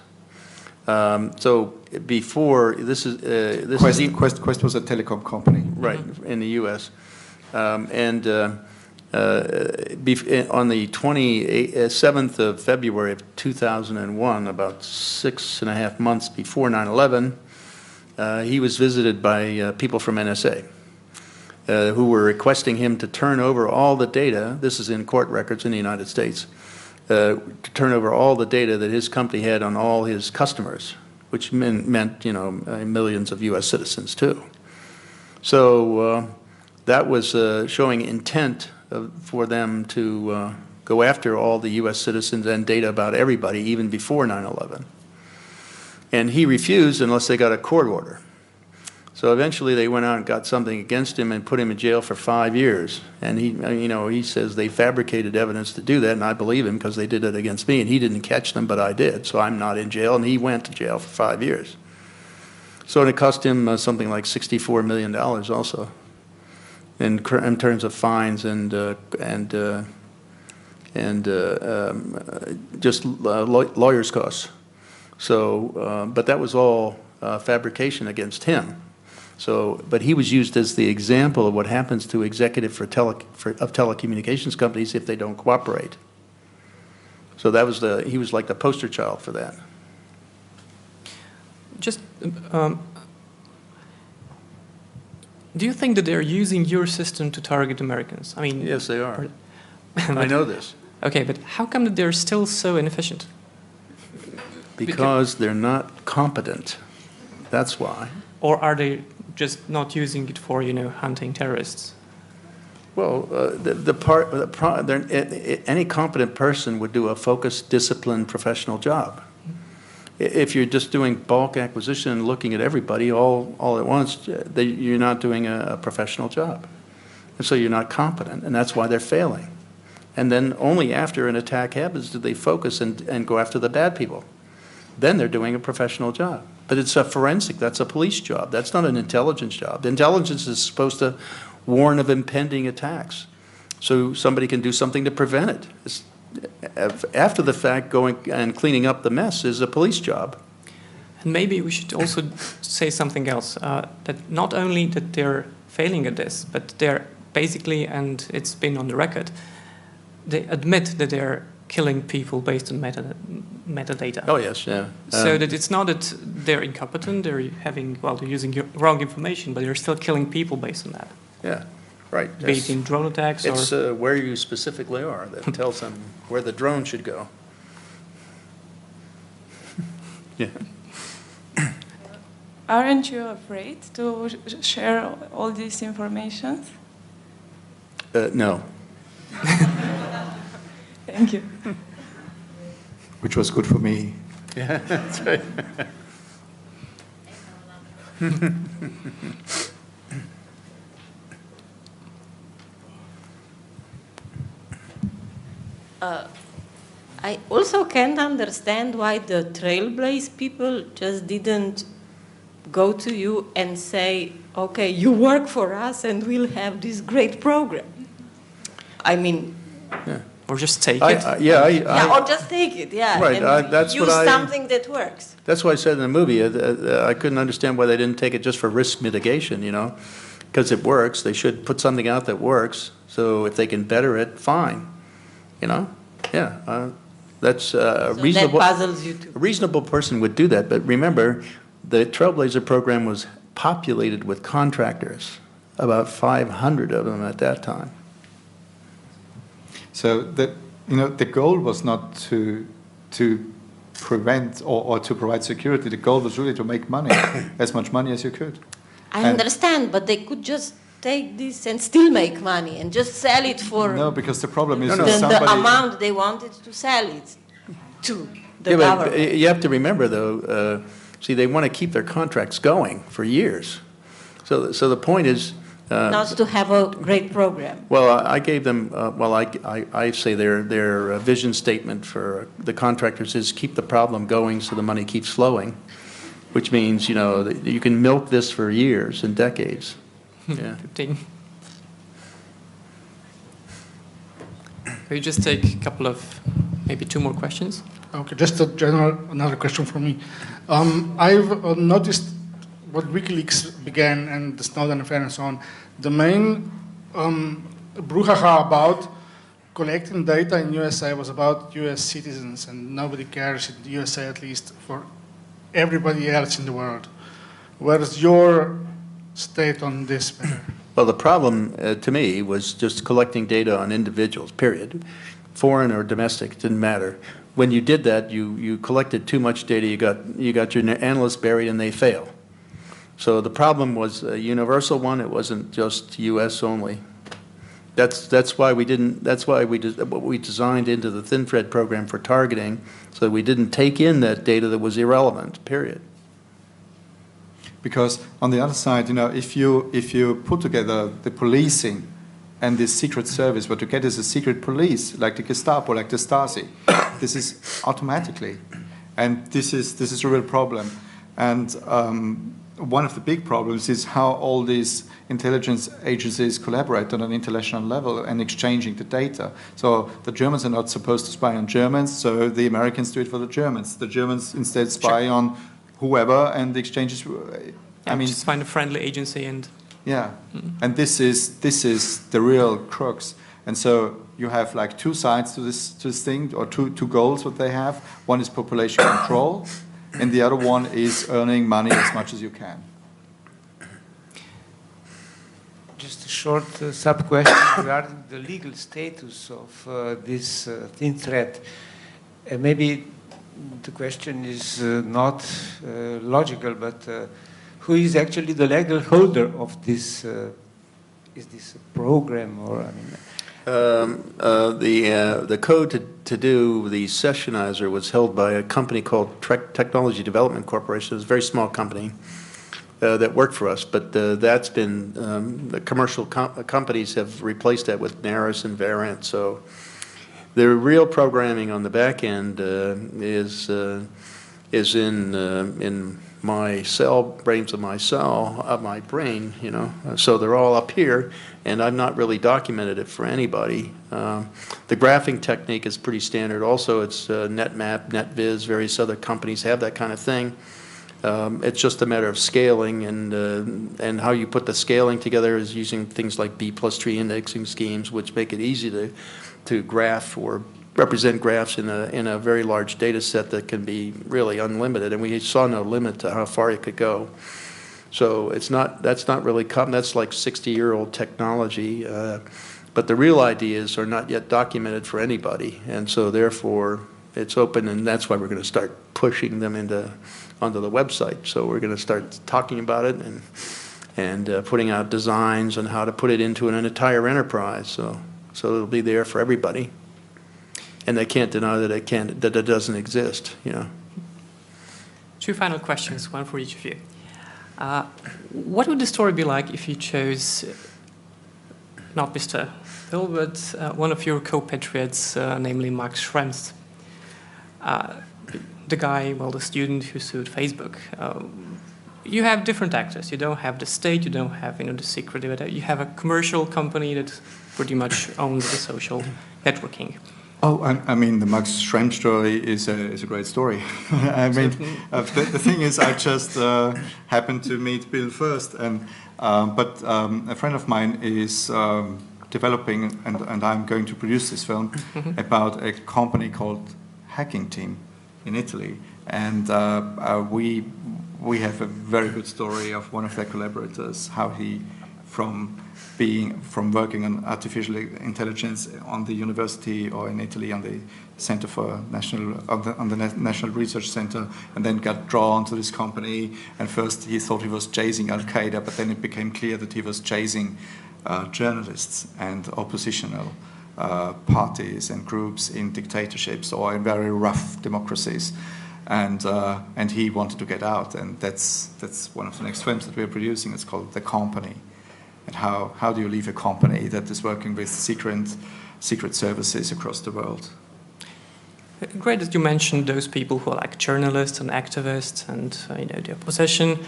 So before Quest was a telecom company, right, in the U.S. On the 27th of February of 2001, about 6.5 months before 9/11, he was visited by people from NSA. Who were requesting him to turn over all the data, this is in court records in the United States, to turn over all the data that his company had on all his customers, which meant, you know, millions of U.S. citizens too. So that was showing intent for them to go after all the U.S. citizens and data about everybody, even before 9/11. And he refused unless they got a court order. So eventually they went out and got something against him and put him in jail for 5 years. And he, you know, he says they fabricated evidence to do that, and I believe him because they did it against me, and he didn't catch them, but I did. So I'm not in jail, and he went to jail for 5 years. So it cost him something like $64 million also, in terms of fines and just lawyers' costs. So, but that was all fabrication against him. So, but he was used as the example of what happens to executives of telecommunications companies if they don't cooperate. So that was he was like the poster child for that. Just, do you think that they're using your system to target Americans? I mean, yes, they are. I know this. Okay, but how come that they're still so inefficient? Because they're not competent. That's why. Or are they just not using it for, you know, hunting terrorists? Well, any competent person would do a focused, disciplined, professional job. If you're just doing bulk acquisition and looking at everybody all at once, you're not doing a professional job. And so you're not competent, and that's why they're failing. And then only after an attack happens do they focus and go after the bad people. Then they're doing a professional job. But it's a forensic, that's a police job. That's not an intelligence job. The intelligence is supposed to warn of impending attacks, so somebody can do something to prevent it. After the fact, going and cleaning up the mess is a police job. And maybe we should also say something else, that not only that they're failing at this, but they're basically, and it's been on the record, they admit that they're killing people based on metadata. Oh yes, yeah. So that it's not that they're incompetent, they're using wrong information, but they're still killing people based on that. Yeah, right. Be it in drone attacks or... It's where you specifically are that tells them where the drone should go. Yeah. Aren't you afraid to share all this information? No. Thank you. Which was good for me. Yeah, that's right. I also can't understand why the Trailblaze people just didn't go to you and say, okay, you work for us and we'll have this great program. I mean, yeah. Or just take it? Yeah, or just take it, yeah. Right, And that's use what something that works. That's why I said in the movie, I couldn't understand why they didn't take it just for risk mitigation, you know? Because it works, they should put something out that works, so if they can better it, fine, you know? Yeah, that's a So reasonable... that puzzles you too. A reasonable person would do that, but remember, the Trailblazer program was populated with contractors, about 500 of them at that time. So the goal was not to prevent or to provide security. The goal was really to make money, as much money as you could. I understand, but they could just take this and still make money and just sell it for No, because the problem is the amount they wanted to sell it to the government. But you have to remember, though, see, they want to keep their contracts going for years. So the point is... not to have a great program. Well, I gave them, I say their vision statement for the contractors is keep the problem going so the money keeps flowing, which means, you know, that you can milk this for years and decades. Yeah. 15. Can you just take a couple of, maybe 2 more questions? Okay, just another question from me. I've noticed what WikiLeaks began and the Snowden affair and so on. The main brouhaha about collecting data in USA was about US citizens, and nobody cares in the USA, at least, for everybody else in the world. Where's your state on this matter? Well, the problem to me was just collecting data on individuals, period. Foreign or domestic, it didn't matter. When you did that, you collected too much data, you got your analysts buried and they fail. So the problem was a universal one. It wasn't just U.S. only. That's why we didn't. That's why we designed into the thin thread program for targeting, so we didn't take in that data that was irrelevant. Period. Because on the other side, you know, if you put together the policing and the secret service, what you get is a secret police, like the Gestapo, like the Stasi. This is automatically, and this is a real problem. And one of the big problems is how all these intelligence agencies collaborate on an international level and exchanging the data. So the Germans are not supposed to spy on Germans, so the Americans do it for the Germans. The Germans instead spy on whoever, and the exchanges. I mean, just find a friendly agency and. Yeah, and this is the real crux. And so you have like 2 sides to this thing, or two goals what they have. One is population control, and the other one is earning money as much as you can. Just a short sub-question regarding the legal status of this thin thread. Maybe the question is not logical, but who is actually the legal holder of this? Is this a program, or I mean? The code to do the sessionizer was held by a company called Technology Development Corporation. It was a very small company that worked for us, but that's been the commercial companies have replaced that with Naris and Variant. So the real programming on the back end is in my brains of my brain, you know. So they're all up here, and I've not really documented it for anybody. The graphing technique is pretty standard. Also, it's NetMap, NetViz, various other companies have that kind of thing. It's just a matter of scaling, and how you put the scaling together is using things like B+tree indexing schemes, which make it easy to graph or represent graphs in a very large data set that can be really unlimited, and we saw no limit to how far it could go. So that's not really that's like 60-year-old technology, but the real ideas are not yet documented for anybody, and so therefore it's open, and that's why we're going to start pushing them onto the website. So we're going to start talking about it and putting out designs on how to put it into an entire enterprise. So it'll be there for everybody. And they can't deny that it doesn't exist, you know. 2 final questions, one for each of you. What would the story be like if you chose not Mr. Bill, but one of your co-patriots, namely Max Schrems? The guy, well, the student who sued Facebook. You have different actors. You don't have the state. You don't have, the secret data. You have a commercial company that pretty much owns the social networking. Oh, I mean, the Max Schremm story is a great story. I mean, the thing is, I just happened to meet Bill first, but a friend of mine is developing, and I'm going to produce this film about a company called Hacking Team in Italy, and we have a very good story of one of their collaborators, how he from working on artificial intelligence on the university or in Italy on the Center for National Research Center, and then got drawn to this company. And first he thought he was chasing Al Qaeda, but then it became clear that he was chasing journalists and oppositional parties and groups in dictatorships or in very rough democracies. And he wanted to get out, and that's one of the next films that we're producing. It's called The Company. And how do you leave a company that is working with secret services across the world? Great that you mentioned those people who are like journalists and activists and the opposition.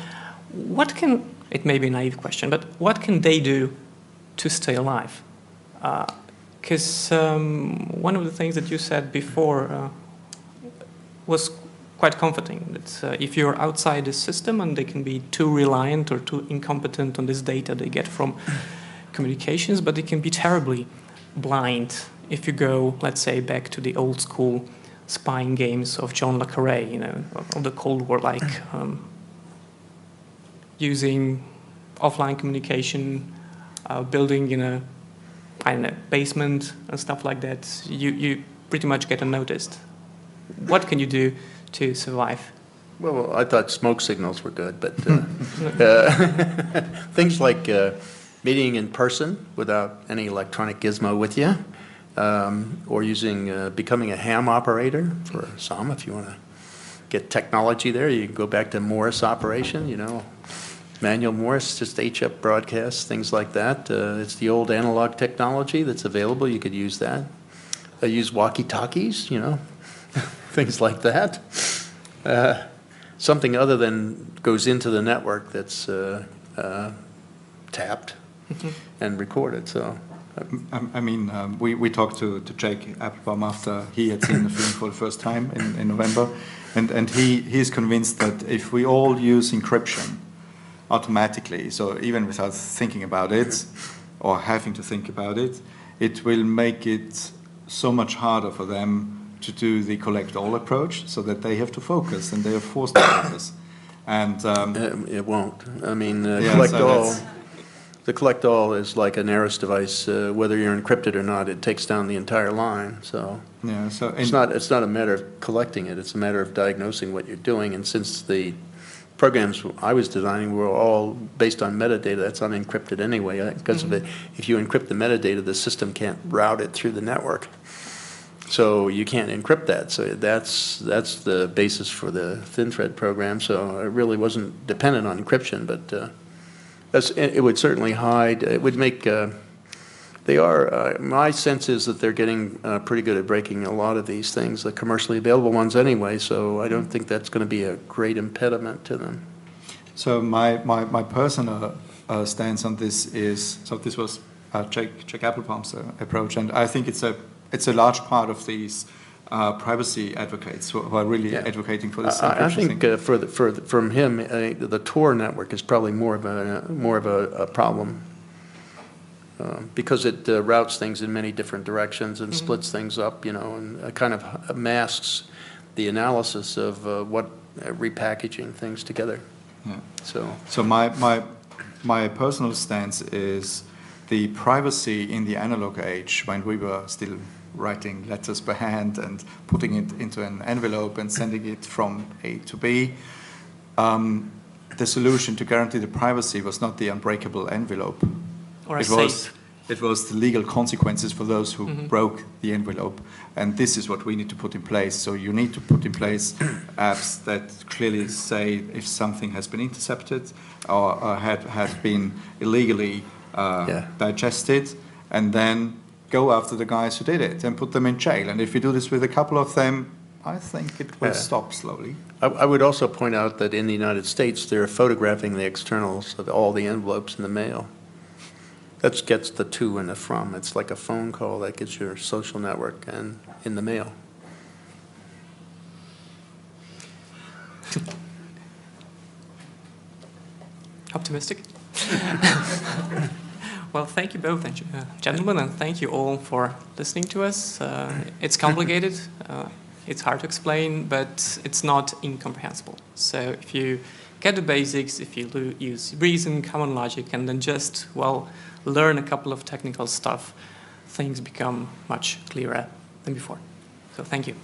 It may be a naive question, but what can they do to stay alive? Because one of the things that you said before was quite comforting. That if you're outside the system and they can be too reliant or too incompetent on this data they get from communications, but they can be terribly blind if you go, let's say, back to the old school spying games of John le Carré, of the Cold War, like using offline communication, building in a basement and stuff like that. You pretty much get unnoticed. What can you do to survive? Well, I thought smoke signals were good, but things like meeting in person without any electronic gizmo with you, or becoming a ham operator for some. If you want to get technology there, you can go back to Morse operation, manual Morse, just H-up broadcasts, things like that. It's the old analog technology that's available. You could use that. Use walkie-talkies, things like that. Something other than goes into the network that's tapped and recorded. So, we talked to Jake Applebaum after he had seen the film for the first time in November, and he's convinced that if we all use encryption automatically, so even without thinking about it or having to think about it, it will make it so much harder for them to do the collect-all approach, so that they have to focus and they are forced to focus. And it won't. The collect-all is like an ARIS device. Whether you're encrypted or not, it takes down the entire line. So it's not a matter of collecting it. It's a matter of diagnosing what you're doing. And since the programs I was designing were all based on metadata, that's unencrypted anyway. Because of it, if you encrypt the metadata, the system can't route it through the network. So you can't encrypt that. So that's the basis for the thin thread program. So it really wasn't dependent on encryption, but it would certainly hide. It would make. My sense is that they're getting pretty good at breaking a lot of these things, the commercially available ones anyway. So I don't think that's going to be a great impediment to them. So my personal stance on this is, so this was Jake Applebaum's approach, and I think it's a large part of these privacy advocates who are really advocating for this. I think from him, the Tor network is probably more of a problem because it routes things in many different directions and splits things up, and kind of masks the analysis of what repackaging things together. Yeah. So my personal stance is the privacy in the analog age, when we were still writing letters by hand and putting it into an envelope and sending it from A to B, the solution to guarantee the privacy was not the unbreakable envelope. Or a safe. It was the legal consequences for those who broke the envelope. And this is what we need to put in place. So you need to put in place apps that clearly say if something has been intercepted or had been illegally digested, and then go after the guys who did it and put them in jail. And if you do this with a couple of them, I think it will stop slowly. I would also point out that in the United States, they're photographing the externals of all the envelopes in the mail. That gets the to and the from. It's like a phone call that gets your social network and in the mail. Optimistic? Well, thank you both, gentlemen, and thank you all for listening to us. It's complicated, it's hard to explain, but it's not incomprehensible. So if you get the basics, if you use reason, common logic, and then just, well, learn a couple of technical stuff, things become much clearer than before. So thank you.